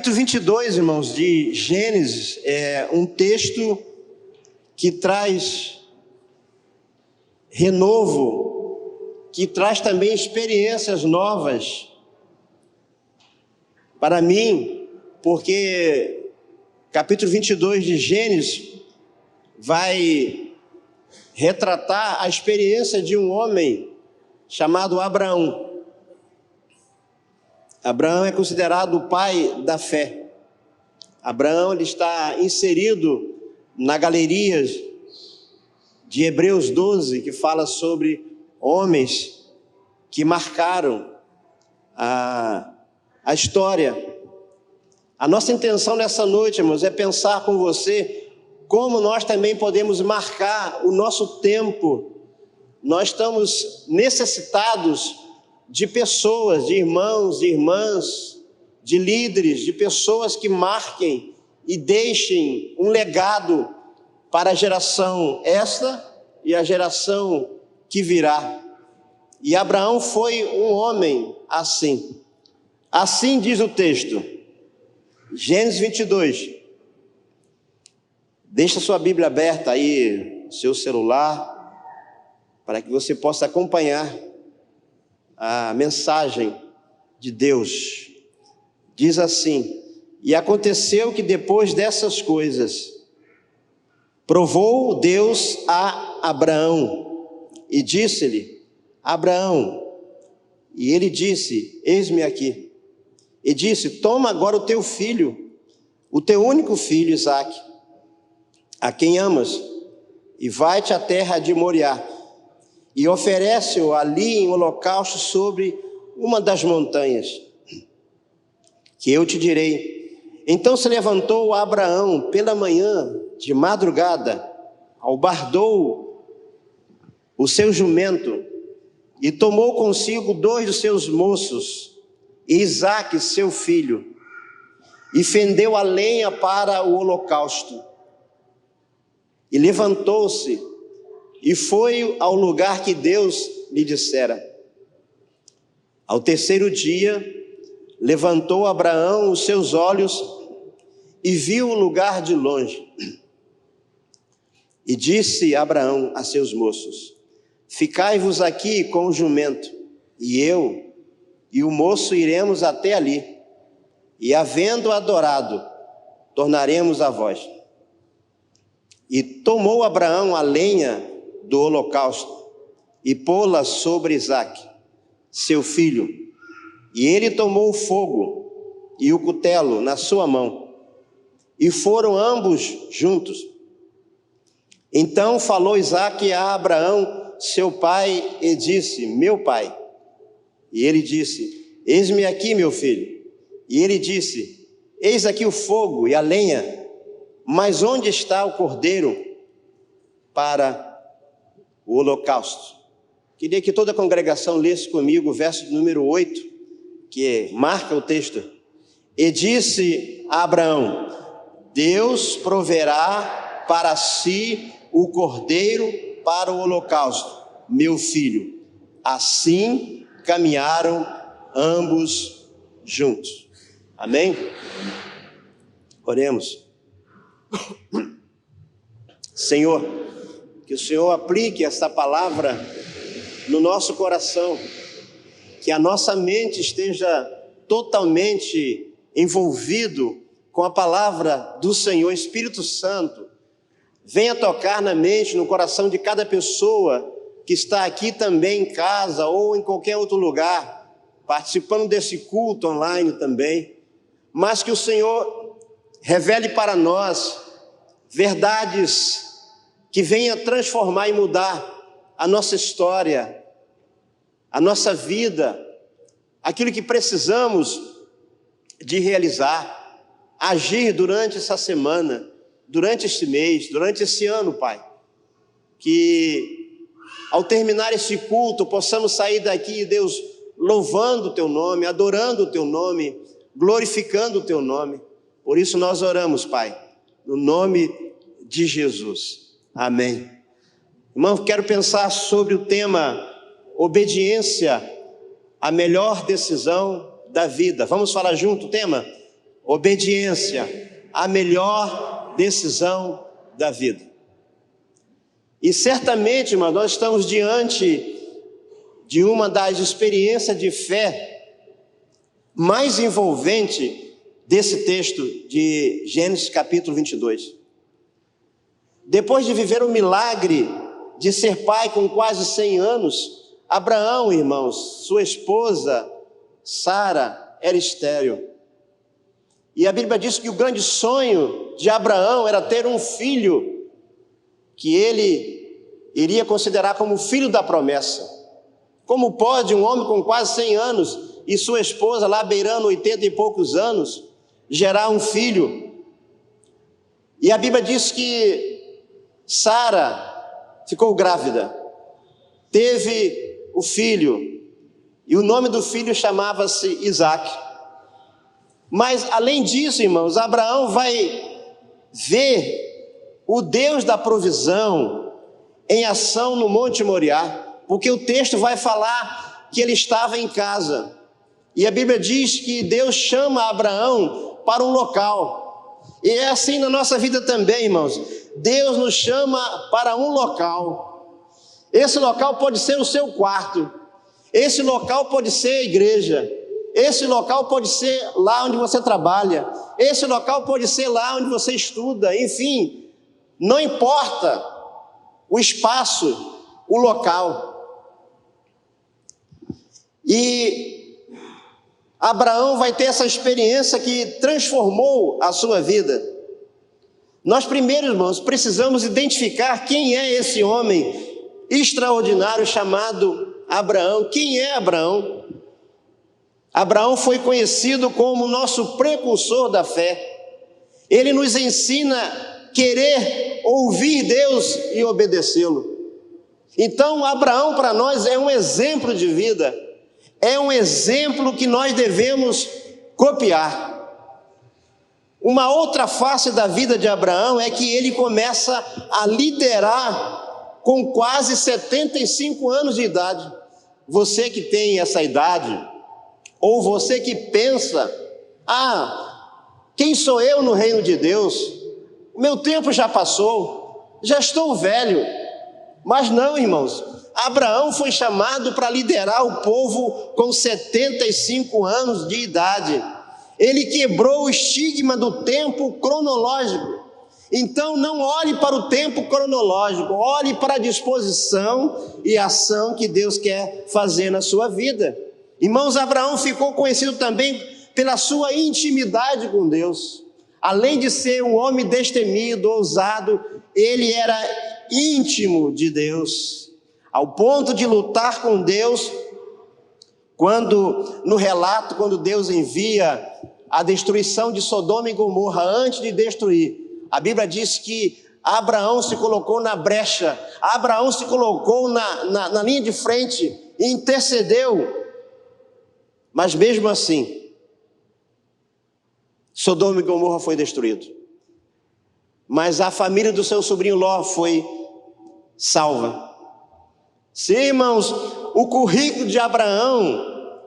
capítulo 22, irmãos, de Gênesis, é um texto que traz renovo, que traz também experiências novas para mim, porque capítulo 22 de Gênesis vai retratar a experiência de um homem chamado Abraão. Abraão é considerado o pai da fé. Abraão ele está inserido na galeria de Hebreus 12, que fala sobre homens que marcaram a história. A nossa intenção nessa noite, irmãos, é pensar com você como nós também podemos marcar o nosso tempo. Nós estamos necessitados de pessoas, de irmãos, de irmãs, de líderes, de pessoas que marquem e deixem um legado para a geração esta e a geração que virá. E Abraão foi um homem assim. Assim diz o texto, Gênesis 22. Deixa sua Bíblia aberta aí, seu celular, para que você possa acompanhar a mensagem de Deus. Diz assim: e aconteceu que depois dessas coisas, provou Deus a Abraão e disse-lhe: Abraão. E ele disse: eis-me aqui. E disse: toma agora o teu filho, o teu único filho Isaque, a quem amas, e vai-te à terra de Moriá, e oferece-o ali em holocausto sobre uma das montanhas, que eu te direi. Então se levantou Abraão pela manhã, de madrugada, albardou o seu jumento, e tomou consigo 2 dos seus moços, e Isaque seu filho, e fendeu a lenha para o holocausto, e levantou-se, e foi ao lugar que Deus lhe dissera. Ao terceiro dia, levantou Abraão os seus olhos e viu o lugar de longe. E disse Abraão a seus moços: ficai-vos aqui com o jumento, e eu e o moço iremos até ali, e havendo adorado, tornaremos a vós. E tomou Abraão a lenha do holocausto e pô-la sobre Isaque, seu filho. E ele tomou o fogo e o cutelo na sua mão, e foram ambos juntos. Então falou Isaque a Abraão, seu pai, e disse: meu pai. E ele disse: eis-me aqui, meu filho. E ele disse: eis aqui o fogo e a lenha, mas onde está o cordeiro para o holocausto? Queria que toda a congregação lesse comigo o verso número 8, que marca o texto. E disse a Abraão: Deus proverá para si o cordeiro para o holocausto, meu filho. Assim caminharam ambos juntos. Amém? Oremos. Senhor, que o Senhor aplique esta palavra no nosso coração, que a nossa mente esteja totalmente envolvido com a palavra do Senhor. Espírito Santo, venha tocar na mente, no coração de cada pessoa que está aqui também em casa ou em qualquer outro lugar, participando desse culto online também, mas que o Senhor revele para nós verdades que venha transformar e mudar a nossa história, a nossa vida, aquilo que precisamos de realizar, agir durante essa semana, durante este mês, durante esse ano, Pai. Que ao terminar esse culto, possamos sair daqui, Deus, louvando o Teu nome, adorando o Teu nome, glorificando o Teu nome. Por isso nós oramos, Pai, no nome de Jesus. Amém. Irmão, quero pensar sobre o tema obediência, a melhor decisão da vida. Vamos falar junto o tema? obediência, a melhor decisão da vida. E certamente, irmão, nós estamos diante de uma das experiências de fé mais envolvente desse texto de Gênesis capítulo 22. Depois de viver o milagre de ser pai com quase 100 anos, Abraão, irmãos, sua esposa Sara era estéril. E a Bíblia diz que o grande sonho de Abraão era ter um filho que ele iria considerar como filho da promessa. Como pode um homem com quase 100 anos e sua esposa lá beirando 80 e poucos anos gerar um filho? E a Bíblia diz que Sara ficou grávida, teve o filho, e o nome do filho chamava-se Isaac. Mas além disso, irmãos, Abraão vai ver o Deus da provisão em ação no Monte Moriá, porque o texto vai falar que ele estava em casa, e a Bíblia diz que Deus chama Abraão para um local, e é assim na nossa vida também, irmãos. Deus nos chama para um local. Esse local pode ser o seu quarto, esse local pode ser a igreja, esse local pode ser lá onde você trabalha, esse local pode ser lá onde você estuda, enfim, não importa o espaço, o local. E Abraão vai ter essa experiência que transformou a sua vida. Nós primeiro, irmãos, precisamos identificar quem é esse homem extraordinário chamado Abraão. Quem é Abraão? Abraão foi conhecido como nosso precursor da fé. Ele nos ensina a querer ouvir Deus e obedecê-lo. Então, Abraão para nós é um exemplo de vida, é um exemplo que nós devemos copiar. Uma outra face da vida de Abraão é que ele começa a liderar com quase 75 anos de idade. Você que tem essa idade, ou você que pensa, quem sou eu no reino de Deus? O meu tempo já passou, já estou velho. Mas não, irmãos, Abraão foi chamado para liderar o povo com 75 anos de idade. Ele quebrou o estigma do tempo cronológico. Então não olhe para o tempo cronológico, olhe para a disposição e ação que Deus quer fazer na sua vida. Irmãos, Abraão ficou conhecido também pela sua intimidade com Deus. Além de ser um homem destemido, ousado, ele era íntimo de Deus, ao ponto de lutar com Deus. No relato, quando Deus envia a destruição de Sodoma e Gomorra, antes de destruir, a Bíblia diz que Abraão se colocou na brecha, Abraão se colocou na linha de frente e intercedeu. Mas mesmo assim, Sodoma e Gomorra foi destruído, mas a família do seu sobrinho Ló foi salva. Sim, irmãos, o currículo de Abraão,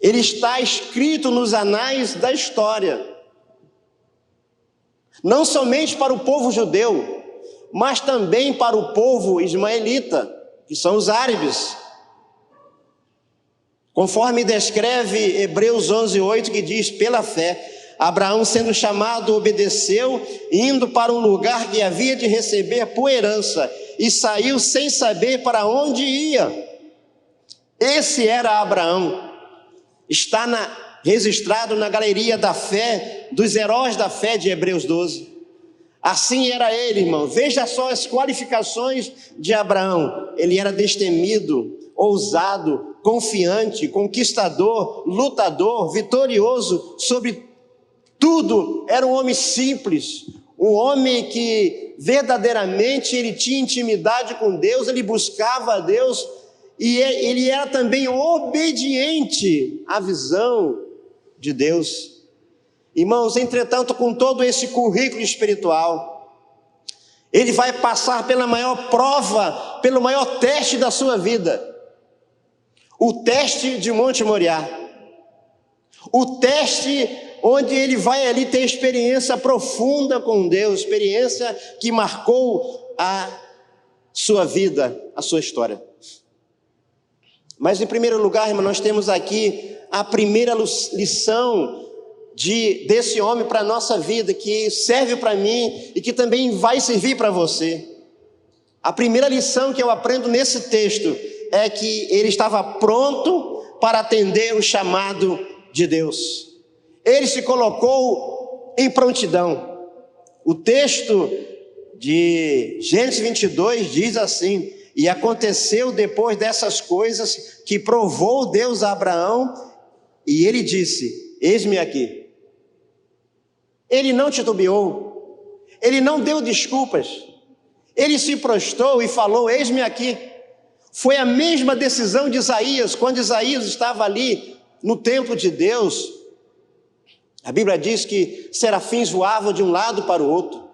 ele está escrito nos anais da história, não somente para o povo judeu, mas também para o povo ismaelita, que são os árabes. Conforme descreve Hebreus 11:8, que diz: pela fé, Abraão, sendo chamado, obedeceu, indo para um lugar que havia de receber por herança, e saiu sem saber para onde ia. Esse era Abraão. Está registrado na galeria da fé, dos heróis da fé de Hebreus 12. Assim era ele, irmão. Veja só as qualificações de Abraão. Ele era destemido, ousado, confiante, conquistador, lutador, vitorioso sobre tudo. Era um homem simples, um homem que verdadeiramente ele tinha intimidade com Deus, ele buscava a Deus, e ele era também obediente à visão de Deus. Irmãos, entretanto, com todo esse currículo espiritual, ele vai passar pela maior prova, pelo maior teste da sua vida, o teste de Monte Moriá, o teste onde ele vai ali ter experiência profunda com Deus, experiência que marcou a sua vida, a sua história. Mas em primeiro lugar, irmão, nós temos aqui a primeira lição desse homem para a nossa vida, que serve para mim e que também vai servir para você. A primeira lição que eu aprendo nesse texto é que ele estava pronto para atender o chamado de Deus. Ele se colocou em prontidão. O texto de Gênesis 22 diz assim: e aconteceu depois dessas coisas que provou Deus a Abraão, e ele disse: eis-me aqui. Ele não titubeou, ele não deu desculpas, ele se prostrou e falou: eis-me aqui. Foi a mesma decisão de Isaías, quando Isaías estava ali no templo de Deus. A Bíblia diz que serafins voavam de um lado para o outro,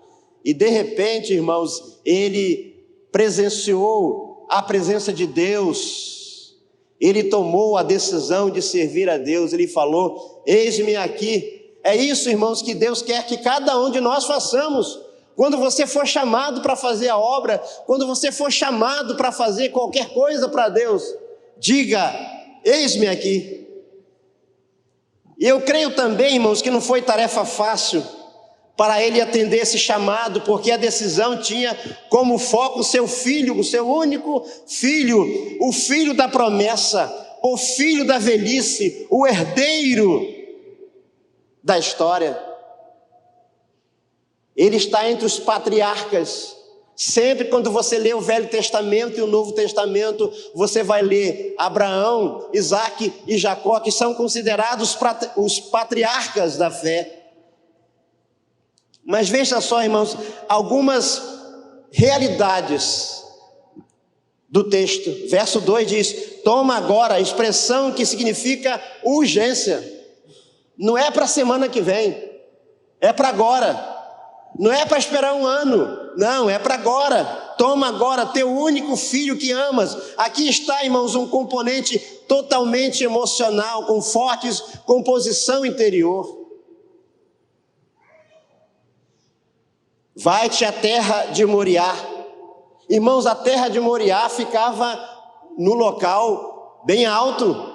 e de repente, irmãos, ele presenciou a presença de Deus, ele tomou a decisão de servir a Deus, ele falou: eis-me aqui. É isso, irmãos, que Deus quer que cada um de nós façamos. Quando você for chamado para fazer a obra, quando você for chamado para fazer qualquer coisa para Deus, diga: eis-me aqui. E eu creio também, irmãos, que não foi tarefa fácil para ele atender esse chamado, porque a decisão tinha como foco o seu filho, o seu único filho, o filho da promessa, o filho da velhice, o herdeiro da história. Ele está entre os patriarcas. Sempre quando você lê o Velho Testamento e o Novo Testamento, você vai ler Abraão, Isaque e Jacó, que são considerados os patriarcas da fé. Mas veja só, irmãos, algumas realidades do texto. Verso 2 diz: toma agora, a expressão que significa urgência. Não é para a semana que vem, é para agora. Não é para esperar um ano, não, é para agora. Toma agora teu único filho que amas. Aqui está, irmãos, um componente totalmente emocional, com fortes composição interior. Vai-te à terra de Moriá. Irmãos, a terra de Moriá ficava no local bem alto,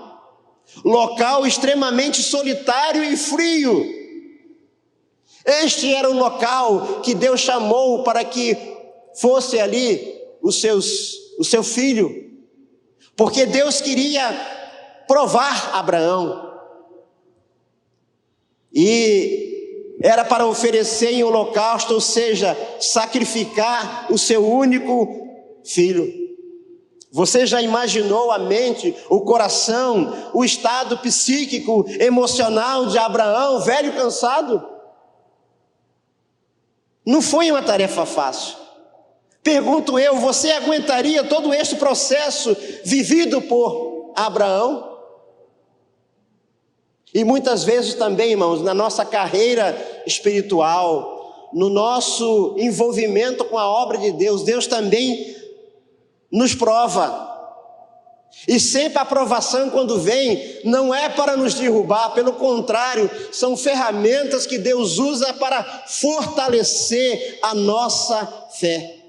local extremamente solitário e frio. Este era o local que Deus chamou para que fosse ali o seu filho, porque Deus queria provar Abraão, e era para oferecer em holocausto, ou seja, sacrificar o seu único filho. Você já imaginou a mente, o coração, o estado psíquico, emocional de Abraão, velho cansado? Não foi uma tarefa fácil. Pergunto eu, você aguentaria todo este processo vivido por Abraão? E muitas vezes também, irmãos, na nossa carreira espiritual, no nosso envolvimento com a obra de Deus, Deus também nos prova. E sempre a aprovação, quando vem, não é para nos derrubar, pelo contrário, são ferramentas que Deus usa para fortalecer a nossa fé.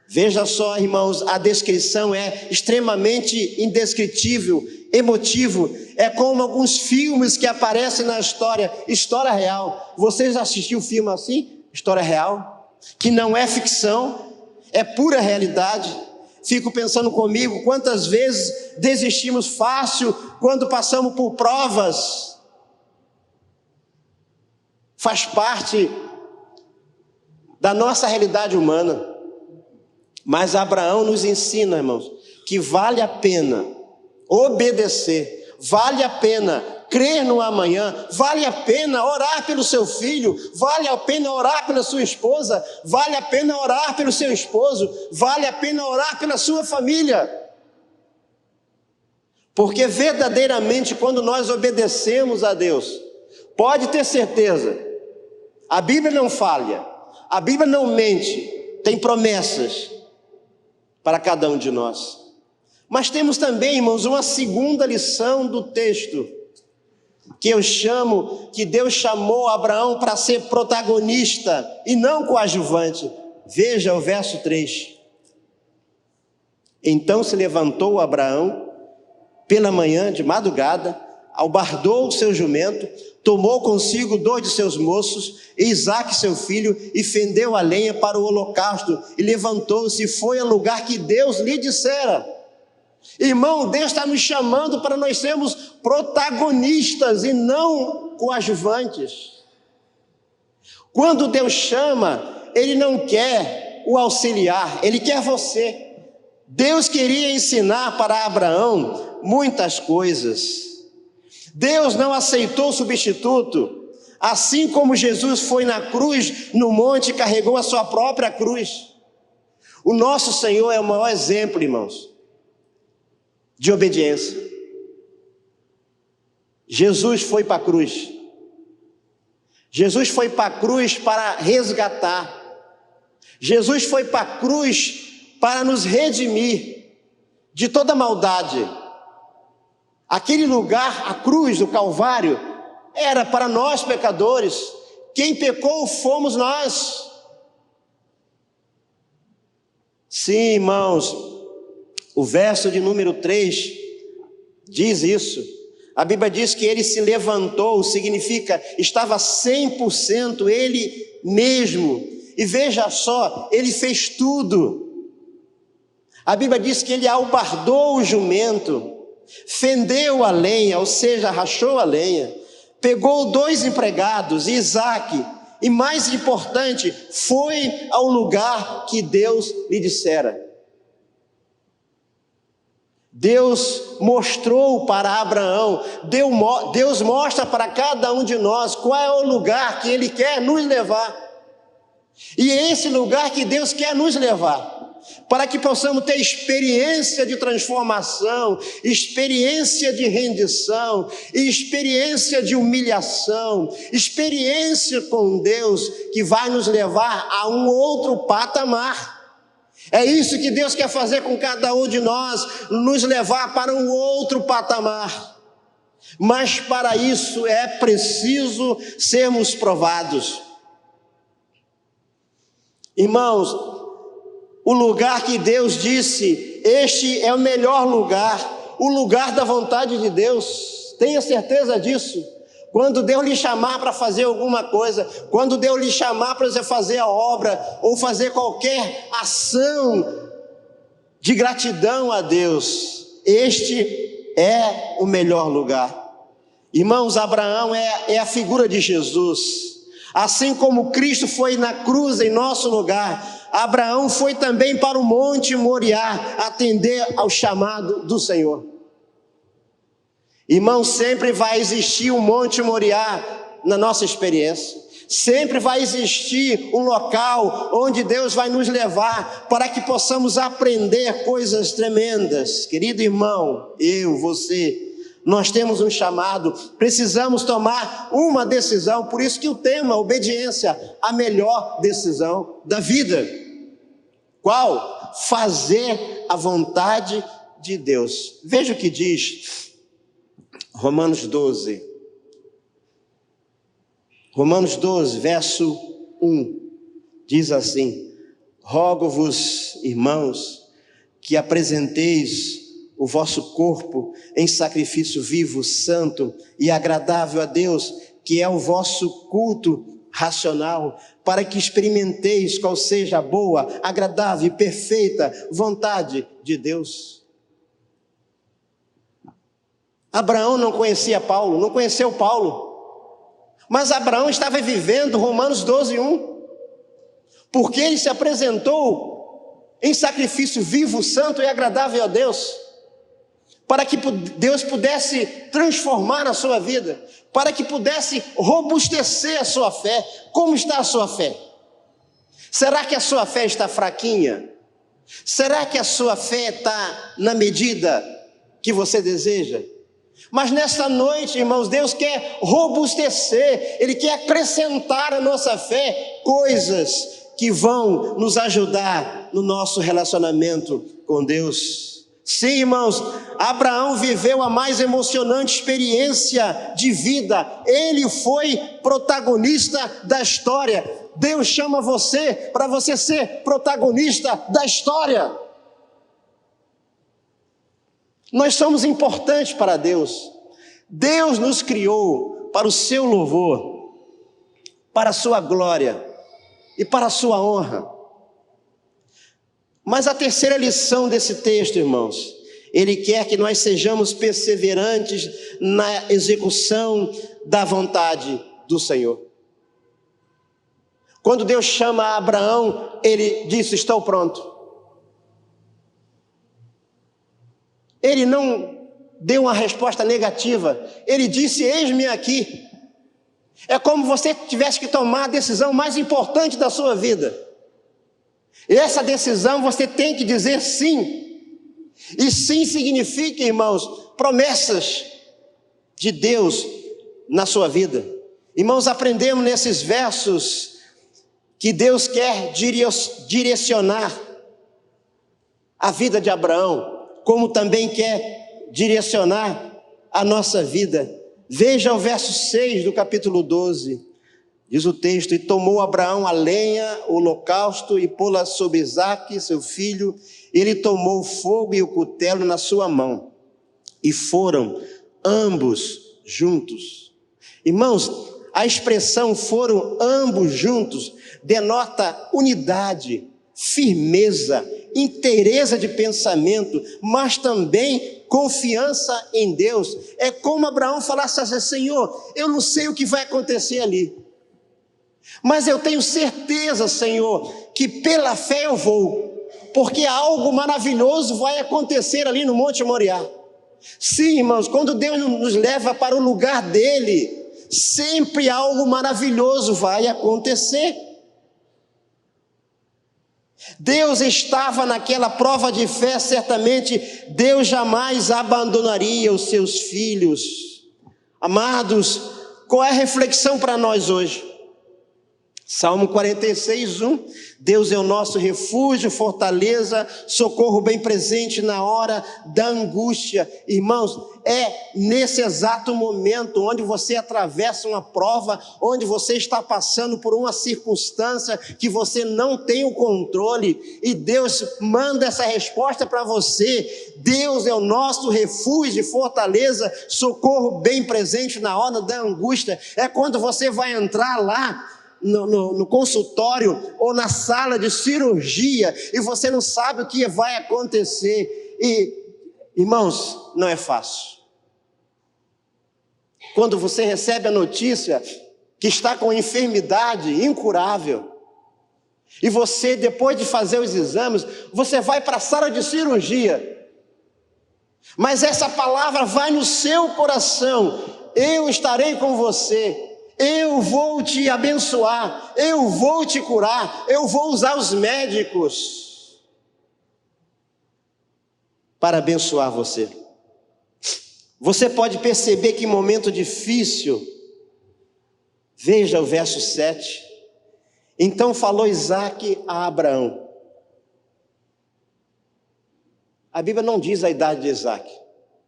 Veja só, irmãos, a descrição é extremamente indescritível, emotivo. É como alguns filmes que aparecem na história real. Você já assistiu filme assim? História real? Que não é ficção, é pura realidade. Fico pensando comigo, quantas vezes desistimos fácil quando passamos por provas. Faz parte da nossa realidade humana. Mas Abraão nos ensina, irmãos, que vale a pena obedecer, vale a pena crer no amanhã, vale a pena orar pelo seu filho, vale a pena orar pela sua esposa, vale a pena orar pelo seu esposo, vale a pena orar pela sua família. Porque verdadeiramente quando nós obedecemos a Deus, pode ter certeza, a Bíblia não falha, a Bíblia não mente, tem promessas para cada um de nós. Mas temos também, irmãos, uma segunda lição do texto, que Deus chamou Abraão para ser protagonista e não coadjuvante. Veja o verso 3. Então se levantou Abraão pela manhã, de madrugada, albardou o seu jumento, tomou consigo 2 de seus moços, Isaque seu filho, e fendeu a lenha para o holocausto, e levantou-se e foi ao lugar que Deus lhe dissera. Irmão, Deus está nos chamando para nós sermos protagonistas e não coadjuvantes. Quando Deus chama, Ele não quer o auxiliar, Ele quer você. Deus queria ensinar para Abraão muitas coisas. Deus não aceitou substituto, assim como Jesus foi na cruz, no monte, e carregou a sua própria cruz. O nosso Senhor é o maior exemplo, irmãos, de obediência. Jesus foi para a cruz. Jesus foi para a cruz para resgatar. Jesus foi para a cruz para nos redimir de toda maldade. Aquele lugar, a cruz do Calvário, era para nós pecadores. Quem pecou fomos nós. Sim, irmãos, o verso de número 3 diz isso. A Bíblia diz que ele se levantou, significa estava 100% ele mesmo. E veja só, ele fez tudo. A Bíblia diz que ele albardou o jumento, fendeu a lenha, ou seja, rachou a lenha, pegou 2 empregados, Isaque, e mais importante, foi ao lugar que Deus lhe dissera. Deus mostrou para Abraão, Deus mostra para cada um de nós qual é o lugar que Ele quer nos levar. E é esse lugar que Deus quer nos levar, para que possamos ter experiência de transformação, experiência de rendição, experiência de humilhação, experiência com Deus que vai nos levar a um outro patamar. É isso que Deus quer fazer com cada um de nós, nos levar para um outro patamar. Mas para isso é preciso sermos provados. Irmãos, o lugar que Deus disse, este é o melhor lugar, o lugar da vontade de Deus, tenha certeza disso. Quando Deus lhe chamar para fazer alguma coisa, quando Deus lhe chamar para você fazer a obra, ou fazer qualquer ação de gratidão a Deus, este é o melhor lugar. Irmãos, Abraão é a figura de Jesus. Assim como Cristo foi na cruz em nosso lugar, Abraão foi também para o Monte Moriá atender ao chamado do Senhor. Irmão, sempre vai existir um Monte Moriá na nossa experiência. Sempre vai existir um local onde Deus vai nos levar para que possamos aprender coisas tremendas. Querido irmão, eu, você, nós temos um chamado, precisamos tomar uma decisão. Por isso que o tema, obediência, a melhor decisão da vida. Qual? Fazer a vontade de Deus. Veja o que diz Romanos 12. Romanos 12, verso 1, diz assim: rogo-vos, irmãos, que apresenteis o vosso corpo em sacrifício vivo, santo e agradável a Deus, que é o vosso culto racional, para que experimenteis qual seja a boa, agradável e perfeita vontade de Deus. Abraão não conhecia Paulo, não conheceu Paulo, mas Abraão estava vivendo Romanos 12, 1, porque ele se apresentou em sacrifício vivo, santo e agradável a Deus, para que Deus pudesse transformar a sua vida, para que pudesse robustecer a sua fé. Como está a sua fé? Será que a sua fé está fraquinha? Será que a sua fé está na medida que você deseja? Mas nesta noite, irmãos, Deus quer robustecer, Ele quer acrescentar à nossa fé coisas que vão nos ajudar no nosso relacionamento com Deus. Sim, irmãos, Abraão viveu a mais emocionante experiência de vida. Ele foi protagonista da história. Deus chama você para você ser protagonista da história. Nós somos importantes para Deus. Deus nos criou para o seu louvor, para a sua glória e para a sua honra. Mas a terceira lição desse texto, irmãos, ele quer que nós sejamos perseverantes na execução da vontade do Senhor. Quando Deus chama Abraão, ele disse: estou pronto. Ele não deu uma resposta negativa, ele disse: eis-me aqui. É como você tivesse que tomar a decisão mais importante da sua vida. E essa decisão você tem que dizer sim. E sim significa, irmãos, promessas de Deus na sua vida. Irmãos, aprendemos nesses versos que Deus quer direcionar a vida de Abraão, como também quer direcionar a nossa vida. Veja o verso 6 do capítulo 12. Diz o texto: e tomou Abraão a lenha, o holocausto, e pô-la sobre Isaque, seu filho. Ele tomou o fogo e o cutelo na sua mão, e foram ambos juntos. Irmãos, a expressão foram ambos juntos denota unidade, firmeza, inteireza de pensamento, mas também confiança em Deus. É como Abraão falasse assim: Senhor, eu não sei o que vai acontecer ali, mas eu tenho certeza, Senhor, que pela fé eu vou, porque algo maravilhoso vai acontecer ali no Monte Moriá. Sim, irmãos, quando Deus nos leva para o lugar dele, sempre algo maravilhoso vai acontecer. Deus estava naquela prova de fé, certamente Deus jamais abandonaria os seus filhos. Amados, qual é a reflexão para nós hoje? Salmo 46, 1, Deus é o nosso refúgio, fortaleza, socorro bem presente na hora da angústia. Irmãos, é nesse exato momento onde você atravessa uma prova, onde você está passando por uma circunstância que você não tem o controle, e Deus manda essa resposta para você. Deus é o nosso refúgio, fortaleza, socorro bem presente na hora da angústia. É quando você vai entrar lá no consultório ou na sala de cirurgia e você não sabe o que vai acontecer. E, irmãos, não é fácil. Quando você recebe a notícia que está com enfermidade incurável, e você, depois de fazer os exames, você vai para a sala de cirurgia, mas essa palavra vai no seu coração: eu estarei com você, eu vou te abençoar, eu vou te curar, eu vou usar os médicos para abençoar você. Você pode perceber que em momento difícil, veja o verso 7, então falou Isaque a Abraão. A Bíblia não diz a idade de Isaque.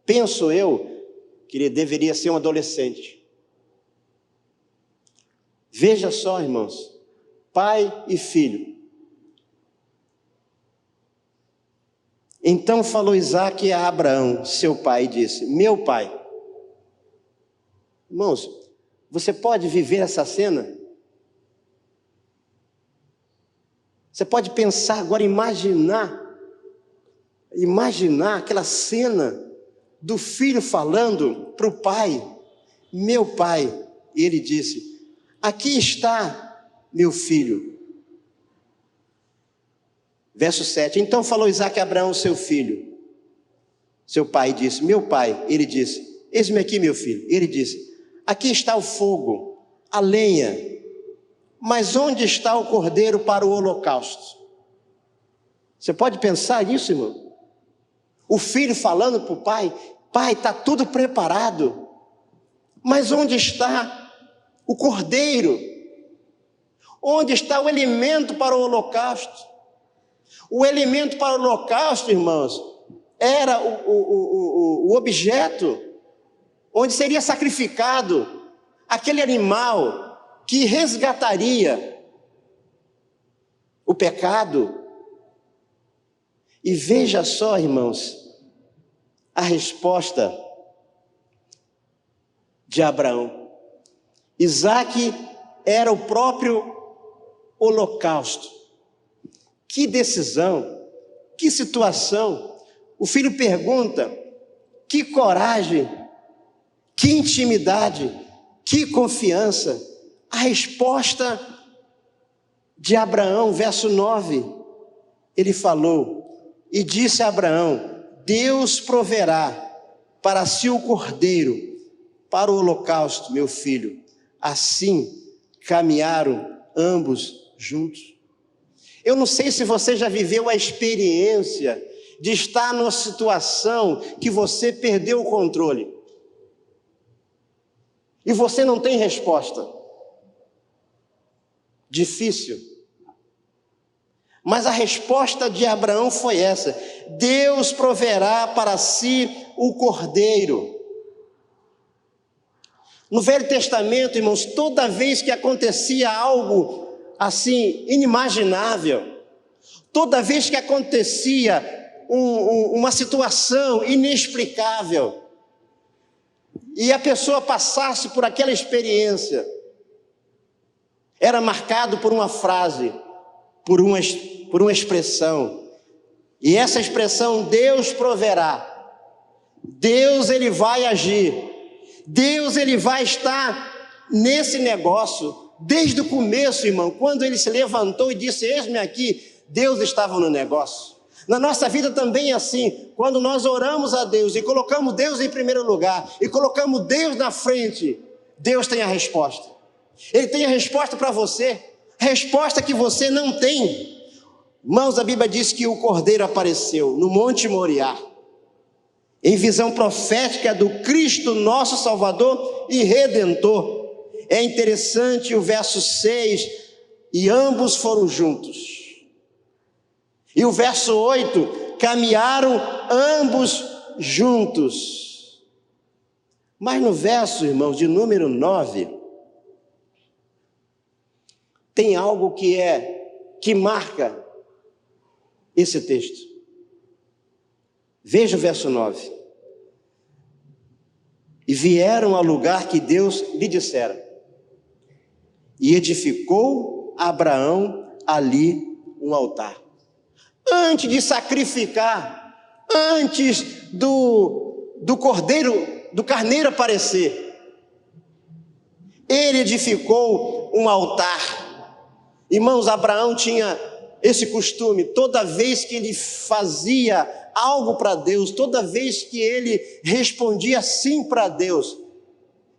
Penso eu que ele deveria ser um adolescente. Veja só, irmãos, pai e filho. Então falou Isaque a Abraão, seu pai, e disse: meu pai. Irmãos, você pode viver essa cena? Você pode pensar agora, imaginar aquela cena do filho falando para o pai: meu pai. E ele disse: aqui está meu filho. Verso 7, então falou Isaque a Abraão, seu filho. Seu pai disse: meu pai. Ele disse: eis-me aqui, meu filho. Ele disse: aqui está o fogo, a lenha, mas onde está o cordeiro para o holocausto? Você pode pensar nisso, irmão? O filho falando para o pai: pai, está tudo preparado, mas onde está o cordeiro? Onde está o elemento para o holocausto? O elemento para o holocausto, irmãos, era o objeto onde seria sacrificado aquele animal que resgataria o pecado. E veja só, irmãos, a resposta de Abraão. Isaque era o próprio holocausto. Que decisão, que situação. O filho pergunta, que coragem, que intimidade, que confiança. A resposta de Abraão, verso 9, ele falou, e disse a Abraão, Deus proverá para si o cordeiro, para o holocausto, meu filho. Assim caminharam ambos juntos. Eu não sei se você já viveu a experiência de estar numa situação que você perdeu o controle. E você não tem resposta. Difícil. Mas a resposta de Abraão foi essa: Deus proverá para si o cordeiro. No Velho Testamento, irmãos, toda vez que acontecia algo assim inimaginável, toda vez que acontecia uma situação inexplicável, e a pessoa passasse por aquela experiência, era marcado por uma frase, por uma expressão, e essa expressão, Deus proverá, Deus ele vai agir, Deus ele vai estar nesse negócio, desde o começo, irmão, quando ele se levantou e disse, eis-me aqui, Deus estava no negócio. Na nossa vida também é assim, quando nós oramos a Deus e colocamos Deus em primeiro lugar, e colocamos Deus na frente, Deus tem a resposta. Ele tem a resposta para você, resposta que você não tem. Irmãos, a Bíblia diz que o Cordeiro apareceu no Monte Moriá, em visão profética do Cristo nosso Salvador e Redentor. É interessante o verso 6, e ambos foram juntos. E o verso 8, caminharam ambos juntos. Mas no verso, irmãos, de número 9, tem algo que marca esse texto. Veja o verso 9. E vieram ao lugar que Deus lhe dissera, e edificou Abraão ali um altar. Antes de sacrificar, antes do cordeiro, do carneiro aparecer, ele edificou um altar. Irmãos, Abraão tinha esse costume, toda vez que ele fazia algo para Deus, toda vez que ele respondia sim para Deus,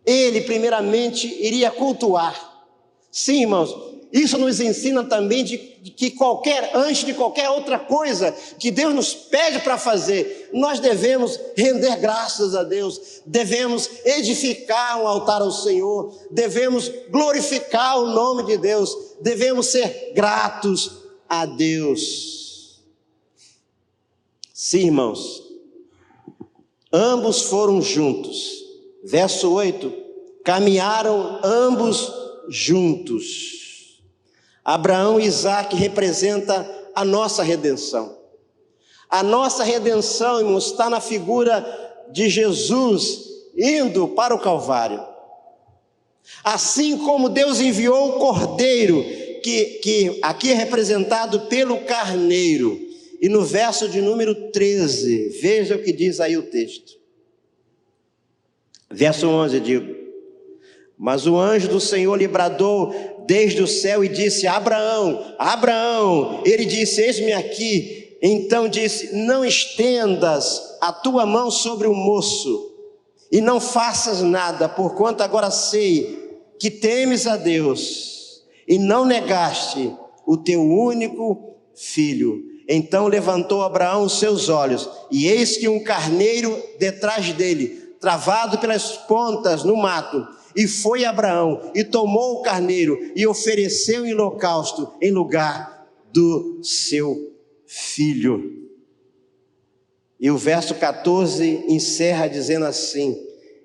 ele primeiramente iria cultuar. Sim, irmãos, isso nos ensina também que antes de qualquer outra coisa que Deus nos pede para fazer, nós devemos render graças a Deus, devemos edificar um altar ao Senhor, devemos glorificar o nome de Deus, devemos ser gratos a Deus. Sim, irmãos, ambos foram juntos. Verso 8, caminharam ambos juntos. Abraão e Isaque representa a nossa redenção. A nossa redenção, irmãos, está na figura de Jesus indo para o Calvário. Assim como Deus enviou o Cordeiro, que aqui é representado pelo Carneiro. E no verso de número 13, veja o que diz aí o texto. Verso 11, digo: mas o anjo do Senhor lhe bradou desde o céu e disse: Abraão, Abraão. Ele disse: eis-me aqui. Então disse: não estendas a tua mão sobre o moço, e não faças nada, porquanto agora sei que temes a Deus, e não negaste o teu único filho. Então levantou Abraão os seus olhos, e eis que um carneiro detrás dele, travado pelas pontas no mato. E foi Abraão, e tomou o carneiro, e ofereceu em holocausto, em lugar do seu filho. E o verso 14 encerra dizendo assim: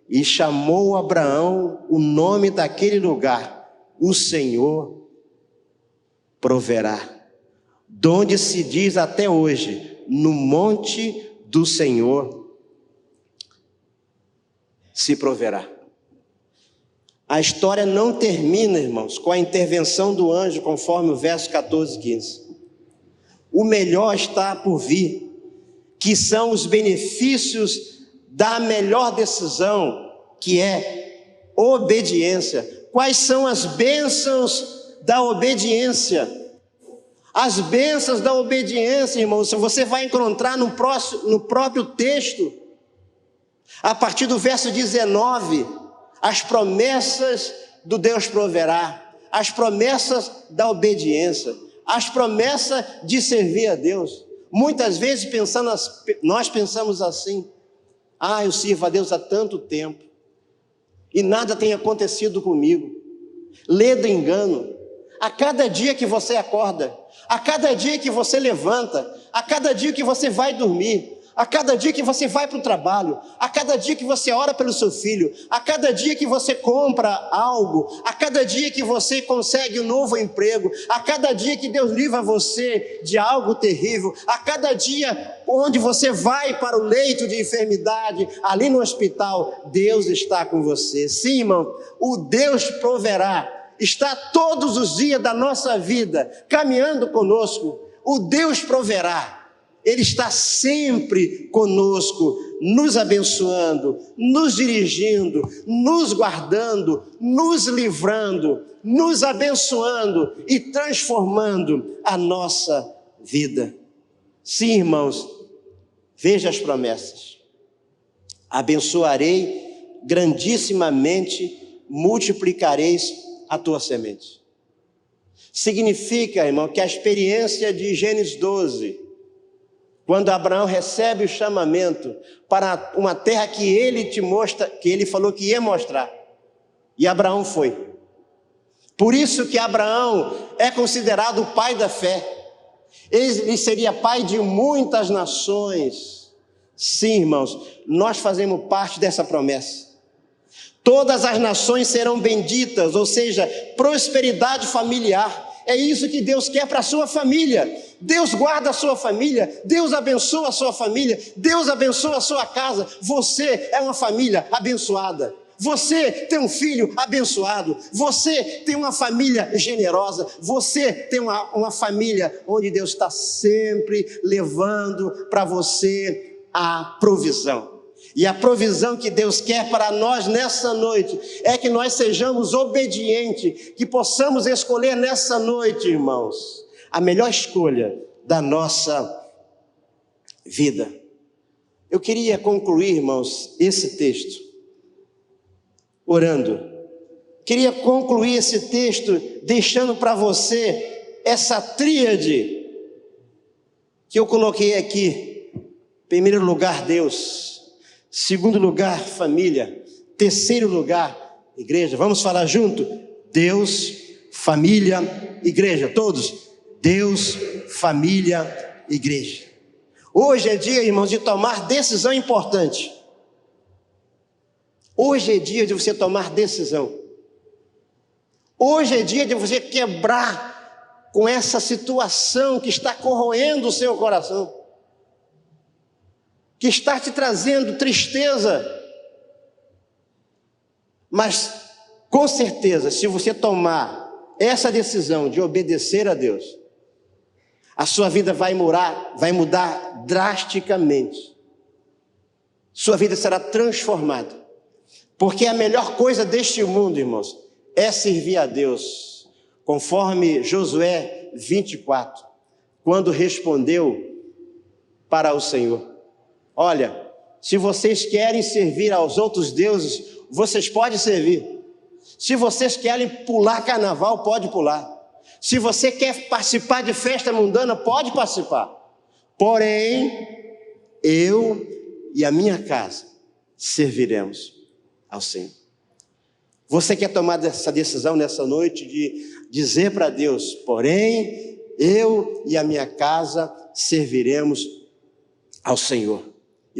e chamou Abraão o nome daquele lugar, o Senhor proverá. Donde se diz até hoje, no monte do Senhor se proverá. A história não termina, irmãos, com a intervenção do anjo, conforme o verso 14 e 15. O melhor está por vir, que são os benefícios da melhor decisão, que é obediência. Quais são as bênçãos da obediência? As bênçãos da obediência, irmãos, você vai encontrar no próprio texto, a partir do verso 19, as promessas do Deus proverá, as promessas da obediência, as promessas de servir a Deus. Muitas vezes nós pensamos assim: eu sirvo a Deus há tanto tempo e nada tem acontecido comigo. Lê do engano. A cada dia que você acorda, a cada dia que você levanta, a cada dia que você vai dormir, a cada dia que você vai para o trabalho, a cada dia que você ora pelo seu filho, a cada dia que você compra algo, a cada dia que você consegue um novo emprego, a cada dia que Deus livra você de algo terrível, a cada dia onde você vai para o leito de enfermidade, ali no hospital, Deus está com você. Sim, irmão, o Deus proverá. Está todos os dias da nossa vida caminhando conosco. O Deus proverá. Ele está sempre conosco, nos abençoando, nos dirigindo, nos guardando, nos livrando, nos abençoando e transformando a nossa vida. Sim, irmãos, veja as promessas. Abençoarei grandissimamente, multiplicareis a tua semente. Significa, irmão, que a experiência de Gênesis 12, quando Abraão recebe o chamamento para uma terra que ele falou que ia mostrar, e Abraão foi. Por isso que Abraão é considerado o pai da fé. Ele seria pai de muitas nações. Sim, irmãos, nós fazemos parte dessa promessa. Todas as nações serão benditas, ou seja, prosperidade familiar. É isso que Deus quer para a sua família. Deus guarda a sua família, Deus abençoa a sua família, Deus abençoa a sua casa. Você é uma família abençoada. Você tem um filho abençoado. Você tem uma família generosa. Você tem uma família onde Deus está sempre levando para você a provisão. E a provisão que Deus quer para nós nessa noite é que nós sejamos obedientes, que possamos escolher nessa noite, irmãos, a melhor escolha da nossa vida. Eu queria concluir, irmãos, esse texto orando. Queria concluir esse texto deixando para você essa tríade que eu coloquei aqui. Em primeiro lugar, Deus. Segundo lugar, família. Terceiro lugar, igreja. Vamos falar junto? Deus, família, igreja. Todos. Deus, família, igreja. Hoje é dia, irmãos, de tomar decisão importante. Hoje é dia de você tomar decisão. Hoje é dia de você quebrar com essa situação que está corroendo o seu coração, que está te trazendo tristeza. Mas, com certeza, se você tomar essa decisão de obedecer a Deus, a sua vida vai mudar drasticamente. Sua vida será transformada. Porque a melhor coisa deste mundo, irmãos, é servir a Deus. Conforme Josué 24, quando respondeu para o Senhor: olha, se vocês querem servir aos outros deuses, vocês podem servir. Se vocês querem pular carnaval, pode pular. Se você quer participar de festa mundana, pode participar. Porém, eu e a minha casa serviremos ao Senhor. Você quer tomar essa decisão nessa noite de dizer para Deus: porém, eu e a minha casa serviremos ao Senhor.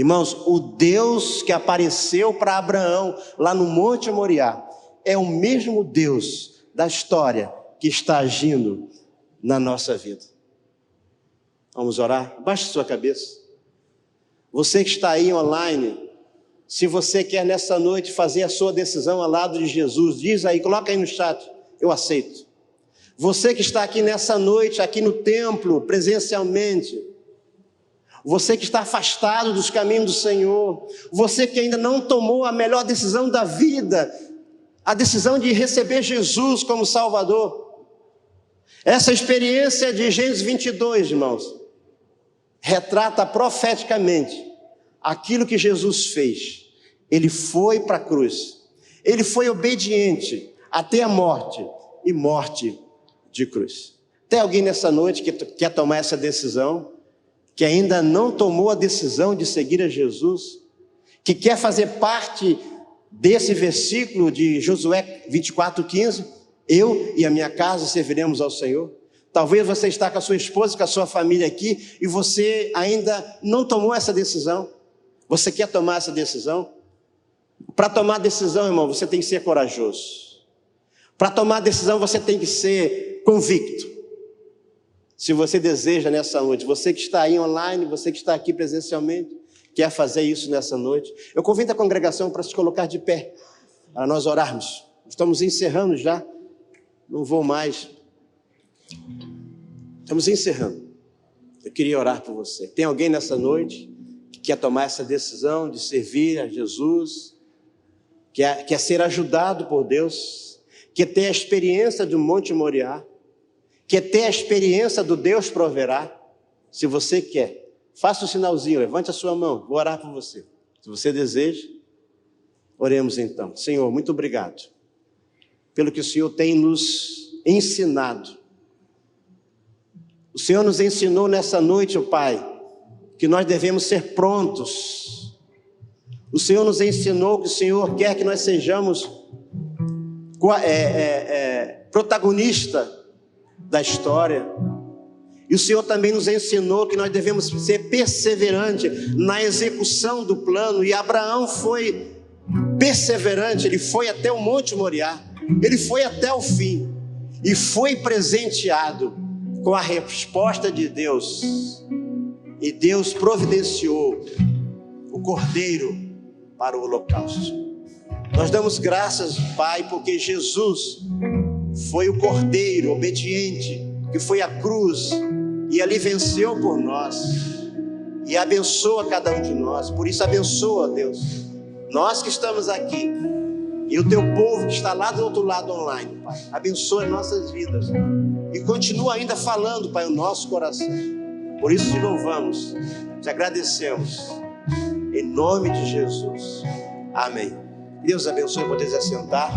Irmãos, o Deus que apareceu para Abraão lá no Monte Moriá é o mesmo Deus da história que está agindo na nossa vida. Vamos orar? Baixe sua cabeça. Você que está aí online, se você quer nessa noite fazer a sua decisão ao lado de Jesus, diz aí, coloca aí no chat, eu aceito. Você que está aqui nessa noite, aqui no templo, presencialmente, você que está afastado dos caminhos do Senhor, você que ainda não tomou a melhor decisão da vida, a decisão de receber Jesus como Salvador. Essa experiência de Gênesis 22, irmãos, retrata profeticamente aquilo que Jesus fez. Ele foi para a cruz, ele foi obediente até a morte, e morte de cruz. Tem alguém nessa noite que quer tomar essa decisão, que ainda não tomou a decisão de seguir a Jesus, que quer fazer parte desse versículo de Josué 24:15, eu e a minha casa serviremos ao Senhor? Talvez você está com a sua esposa, com a sua família aqui, e você ainda não tomou essa decisão. Você quer tomar essa decisão? Para tomar decisão, irmão, você tem que ser corajoso. Para tomar decisão, você tem que ser convicto. Se você deseja nessa noite, você que está aí online, você que está aqui presencialmente, quer fazer isso nessa noite, eu convido a congregação para se colocar de pé, para nós orarmos. Estamos encerrando já, não vou mais. Estamos encerrando. Eu queria orar por você. Tem alguém nessa noite que quer tomar essa decisão de servir a Jesus, quer ser ajudado por Deus, quer ter a experiência do Monte Moriá, quer ter a experiência do Deus proverá? Se você quer, faça o sinalzinho, levante a sua mão, vou orar por você. Se você deseja, oremos então. Senhor, muito obrigado pelo que o Senhor tem nos ensinado. O Senhor nos ensinou nessa noite, ó Pai, que nós devemos ser prontos. O Senhor nos ensinou que o Senhor quer que nós sejamos protagonista da história. E o Senhor também nos ensinou que nós devemos ser perseverantes na execução do plano. E Abraão foi perseverante, ele foi até o Monte Moriá, ele foi até o fim e foi presenteado com a resposta de Deus. E Deus providenciou o cordeiro para o holocausto. Nós damos graças, Pai, porque Jesus foi o cordeiro obediente que foi à cruz e ali venceu por nós e abençoa cada um de nós. Por isso abençoa, Deus, nós que estamos aqui e o teu povo que está lá do outro lado online, Pai. Abençoa nossas vidas e continua ainda falando, Pai, o nosso coração. Por isso te louvamos, te agradecemos em nome de Jesus, amém. Deus abençoe, poder se assentar.